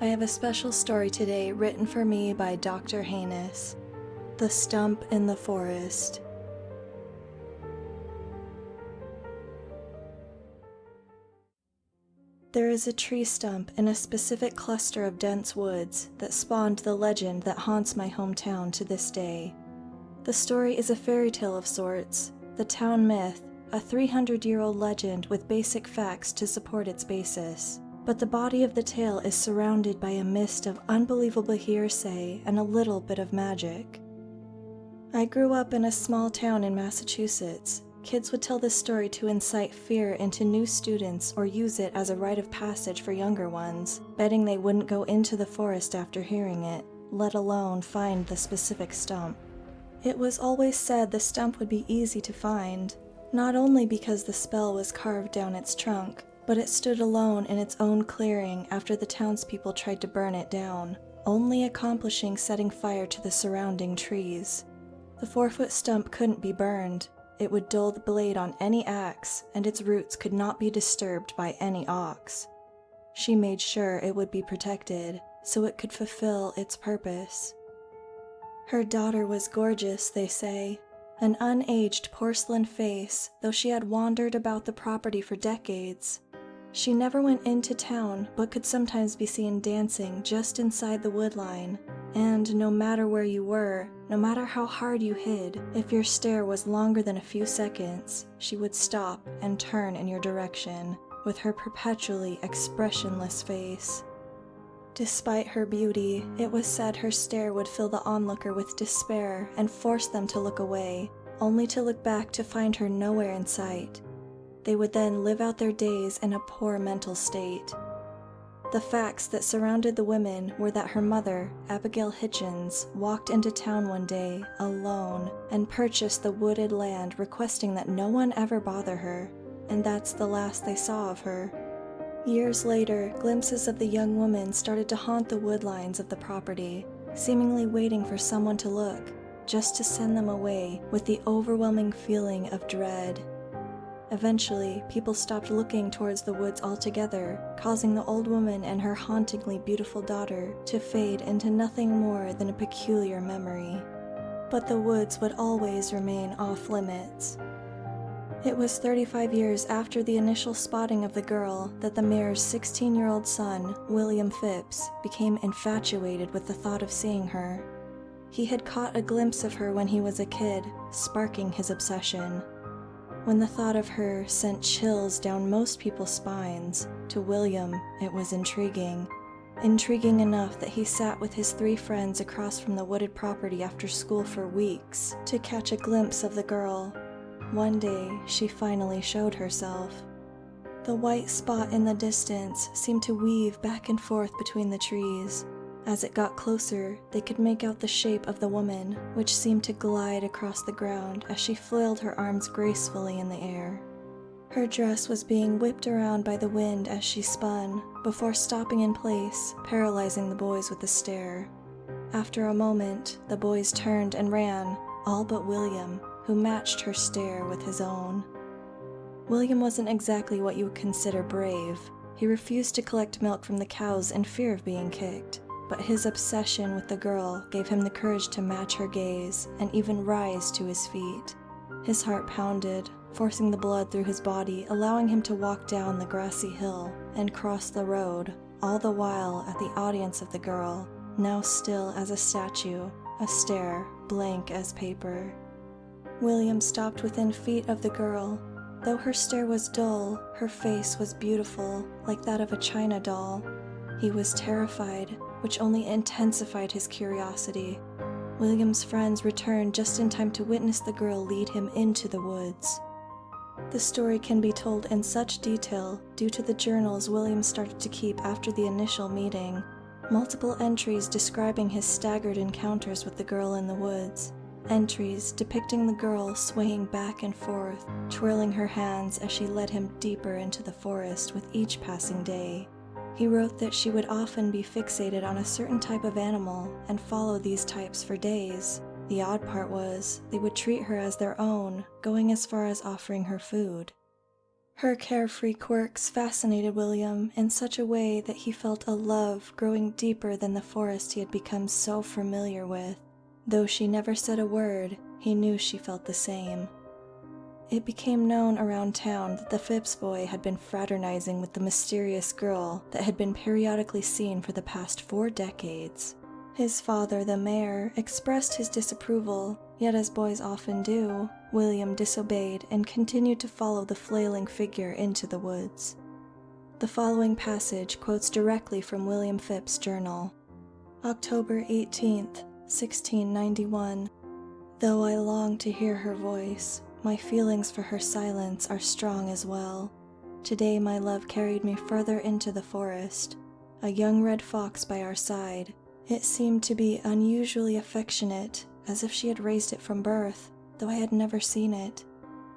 I have a special story today written for me by Dr. Haynes, The Stump in the Forest. There is a tree stump in a specific cluster of dense woods that spawned the legend that haunts my hometown to this day. The story is a fairy tale of sorts, the town myth, a 300-year-old legend with basic facts to support its basis. But the body of the tale is surrounded by a mist of unbelievable hearsay and a little bit of magic. I grew up in a small town in Massachusetts. Kids would tell this story to incite fear into new students or use it as a rite of passage for younger ones, betting they wouldn't go into the forest after hearing it, let alone find the specific stump. It was always said the stump would be easy to find, not only because the spell was carved down its trunk, but it stood alone in its own clearing after the townspeople tried to burn it down, only accomplishing setting fire to the surrounding trees. The 4-foot stump couldn't be burned. It would dull the blade on any axe, and its roots could not be disturbed by any ox. She made sure it would be protected, so it could fulfill its purpose. Her daughter was gorgeous, they say. An unaged porcelain face, though she had wandered about the property for decades. She never went into town, but could sometimes be seen dancing just inside the woodline. And no matter where you were, no matter how hard you hid, if your stare was longer than a few seconds, she would stop and turn in your direction, with her perpetually expressionless face. Despite her beauty, it was said her stare would fill the onlooker with despair and force them to look away, only to look back to find her nowhere in sight. They would then live out their days in a poor mental state. The facts that surrounded the women were that her mother, Abigail Hitchens, walked into town one day, alone, and purchased the wooded land requesting that no one ever bother her, and that's the last they saw of her. Years later, glimpses of the young woman started to haunt the woodlines of the property, seemingly waiting for someone to look, just to send them away with the overwhelming feeling of dread. Eventually, people stopped looking towards the woods altogether, causing the old woman and her hauntingly beautiful daughter to fade into nothing more than a peculiar memory. But the woods would always remain off-limits. It was 35 years after the initial spotting of the girl that the mayor's 16-year-old son, William Phipps, became infatuated with the thought of seeing her. He had caught a glimpse of her when he was a kid, sparking his obsession. When the thought of her sent chills down most people's spines, to William it was intriguing. Intriguing enough that he sat with his 3 friends across from the wooded property after school for weeks to catch a glimpse of the girl. One day, she finally showed herself. The white spot in the distance seemed to weave back and forth between the trees. As it got closer, they could make out the shape of the woman, which seemed to glide across the ground as she flailed her arms gracefully in the air. Her dress was being whipped around by the wind as she spun, before stopping in place, paralyzing the boys with a stare. After a moment, the boys turned and ran, all but William, who matched her stare with his own. William wasn't exactly what you would consider brave. He refused to collect milk from the cows in fear of being kicked. But his obsession with the girl gave him the courage to match her gaze and even rise to his feet. His heart pounded, forcing the blood through his body, allowing him to walk down the grassy hill and cross the road, all the while at the audience of the girl, now still as a statue, a stare blank as paper. William stopped within feet of the girl. Though her stare was dull, her face was beautiful, like that of a china doll. He was terrified, which only intensified his curiosity. William's friends returned just in time to witness the girl lead him into the woods. The story can be told in such detail due to the journals William started to keep after the initial meeting, multiple entries describing his staggered encounters with the girl in the woods, entries depicting the girl swaying back and forth, twirling her hands as she led him deeper into the forest with each passing day. He wrote that she would often be fixated on a certain type of animal and follow these types for days. The odd part was, they would treat her as their own, going as far as offering her food. Her carefree quirks fascinated William in such a way that he felt a love growing deeper than the forest he had become so familiar with. Though she never said a word, he knew she felt the same. It became known around town that the Phipps boy had been fraternizing with the mysterious girl that had been periodically seen for the past 4 decades. His father, the mayor, expressed his disapproval, yet as boys often do, William disobeyed and continued to follow the flailing figure into the woods. The following passage quotes directly from William Phipps' journal. October 18th, 1691. Though I long to hear her voice, my feelings for her silence are strong as well. Today my love carried me further into the forest. A young red fox by our side. It seemed to be unusually affectionate, as if she had raised it from birth, though I had never seen it.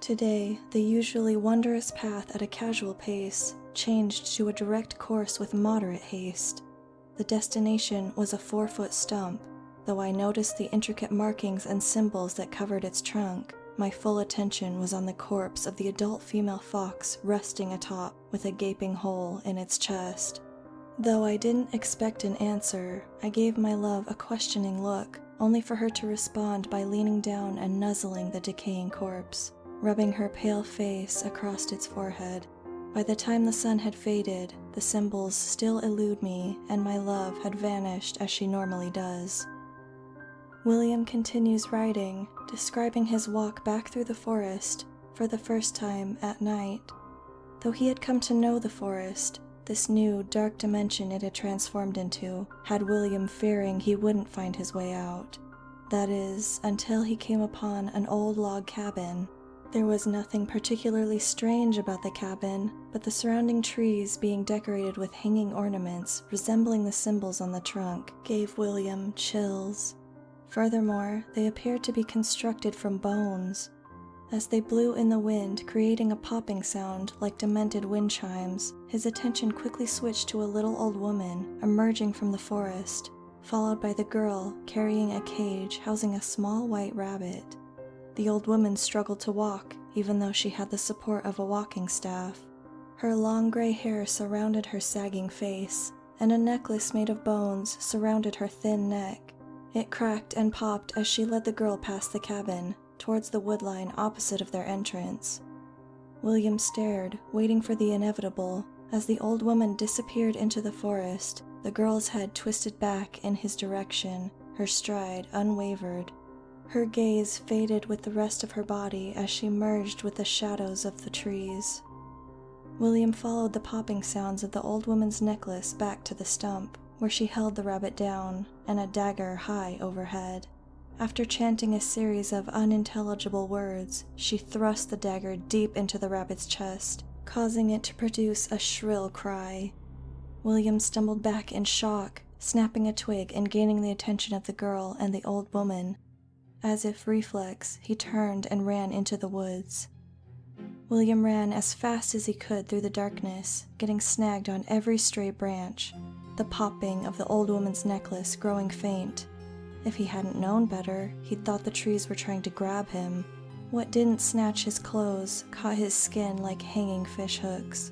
Today, the usually wondrous path at a casual pace changed to a direct course with moderate haste. The destination was a 4-foot stump. Though I noticed the intricate markings and symbols that covered its trunk, my full attention was on the corpse of the adult female fox resting atop with a gaping hole in its chest. Though I didn't expect an answer, I gave my love a questioning look, only for her to respond by leaning down and nuzzling the decaying corpse, rubbing her pale face across its forehead. By the time the sun had faded, the symbols still elude me, and my love had vanished as she normally does. William continues writing, describing his walk back through the forest, for the first time at night. Though he had come to know the forest, this new, dark dimension it had transformed into had William fearing he wouldn't find his way out. That is, until he came upon an old log cabin. There was nothing particularly strange about the cabin, but the surrounding trees being decorated with hanging ornaments resembling the symbols on the trunk gave William chills. Furthermore, they appeared to be constructed from bones. As they blew in the wind, creating a popping sound like demented wind chimes, his attention quickly switched to a little old woman emerging from the forest, followed by the girl carrying a cage housing a small white rabbit. The old woman struggled to walk, even though she had the support of a walking staff. Her long gray hair surrounded her sagging face, and a necklace made of bones surrounded her thin neck. It cracked and popped as she led the girl past the cabin, towards the woodline opposite of their entrance. William stared, waiting for the inevitable. As the old woman disappeared into the forest, the girl's head twisted back in his direction, her stride unwavered. Her gaze faded with the rest of her body as she merged with the shadows of the trees. William followed the popping sounds of the old woman's necklace back to the stump, where she held the rabbit down, and a dagger high overhead. After chanting a series of unintelligible words, she thrust the dagger deep into the rabbit's chest, causing it to produce a shrill cry. William stumbled back in shock, snapping a twig and gaining the attention of the girl and the old woman. As if reflex, he turned and ran into the woods. William ran as fast as he could through the darkness, getting snagged on every stray branch, the popping of the old woman's necklace growing faint. If he hadn't known better, he'd thought the trees were trying to grab him. What didn't snatch his clothes caught his skin like hanging fish hooks.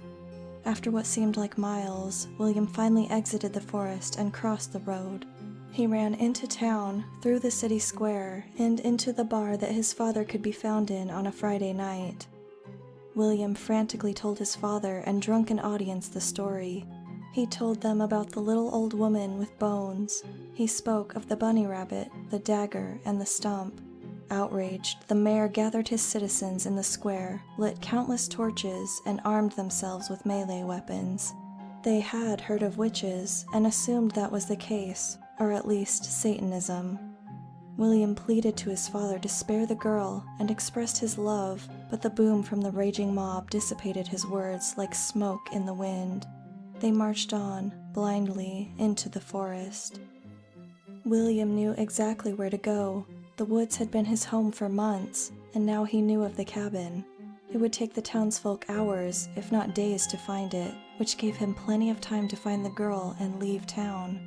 After what seemed like miles, William finally exited the forest and crossed the road. He ran into town, through the city square, and into the bar that his father could be found in on a Friday night. William frantically told his father and drunken audience the story. He told them about the little old woman with bones. He spoke of the bunny rabbit, the dagger, and the stump. Outraged, the mayor gathered his citizens in the square, lit countless torches, and armed themselves with melee weapons. They had heard of witches, and assumed that was the case, or at least Satanism. William pleaded to his father to spare the girl and expressed his love, but the boom from the raging mob dissipated his words like smoke in the wind. They marched on, blindly, into the forest. William knew exactly where to go. The woods had been his home for months, and now he knew of the cabin. It would take the townsfolk hours, if not days, to find it, which gave him plenty of time to find the girl and leave town.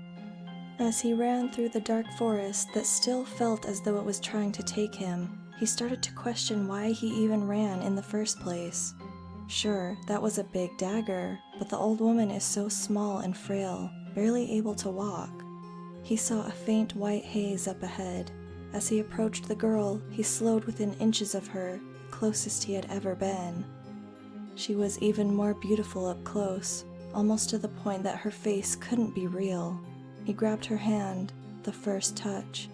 As he ran through the dark forest that still felt as though it was trying to take him, he started to question why he even ran in the first place. Sure, that was a big dagger, but the old woman is so small and frail, barely able to walk. He saw a faint white haze up ahead. As he approached the girl, he slowed within inches of her, the closest he had ever been. She was even more beautiful up close, almost to the point that her face couldn't be real. He grabbed her hand, the first touch.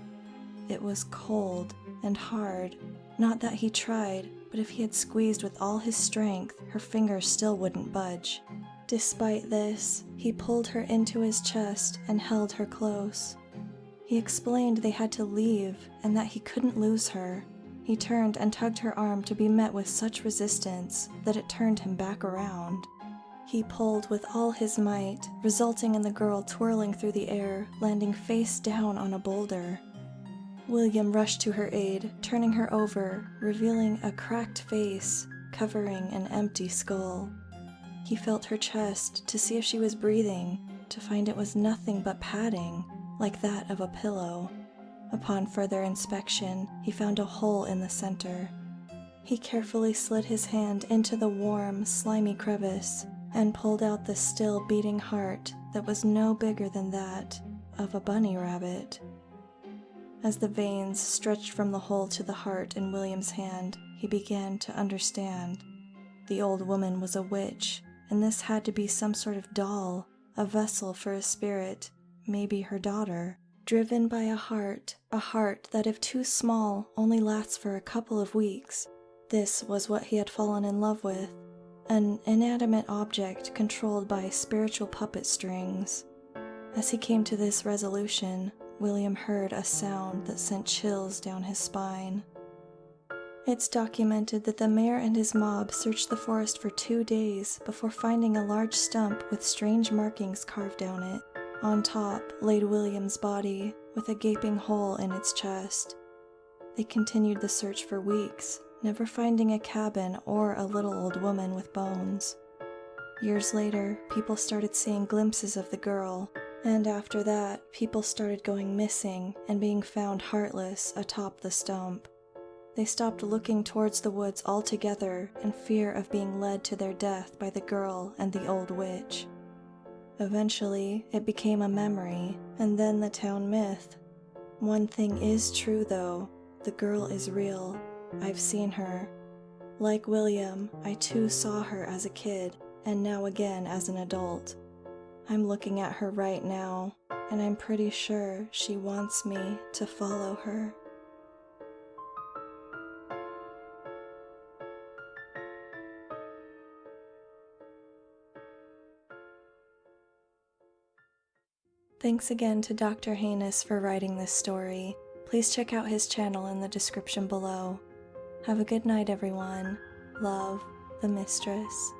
It was cold and hard. Not that he tried, but if he had squeezed with all his strength, her fingers still wouldn't budge. Despite this, he pulled her into his chest and held her close. He explained they had to leave and that he couldn't lose her. He turned and tugged her arm to be met with such resistance that it turned him back around. He pulled with all his might, resulting in the girl twirling through the air, landing face down on a boulder. William rushed to her aid, turning her over, revealing a cracked face covering an empty skull. He felt her chest to see if she was breathing, to find it was nothing but padding, like that of a pillow. Upon further inspection, he found a hole in the center. He carefully slid his hand into the warm, slimy crevice and pulled out the still beating heart that was no bigger than that of a bunny rabbit. As the veins stretched from the hole to the heart in William's hand, he began to understand. The old woman was a witch, and this had to be some sort of doll, a vessel for a spirit, maybe her daughter, driven by a heart that if too small only lasts for a couple of weeks. This was what he had fallen in love with, an inanimate object controlled by spiritual puppet strings. As he came to this resolution, William heard a sound that sent chills down his spine. It's documented that the mayor and his mob searched the forest for 2 days before finding a large stump with strange markings carved down it. On top laid William's body, with a gaping hole in its chest. They continued the search for weeks, never finding a cabin or a little old woman with bones. Years later, people started seeing glimpses of the girl, and after that, people started going missing and being found heartless atop the stump. They stopped looking towards the woods altogether in fear of being led to their death by the girl and the old witch. Eventually, it became a memory, and then the town myth. One thing is true though, the girl is real. I've seen her. Like William, I too saw her as a kid, and now again as an adult. I'm looking at her right now, and I'm pretty sure she wants me to follow her. Thanks again to Dr. Haynes for writing this story. Please check out his channel in the description below. Have a good night, everyone. Love, the Mistress.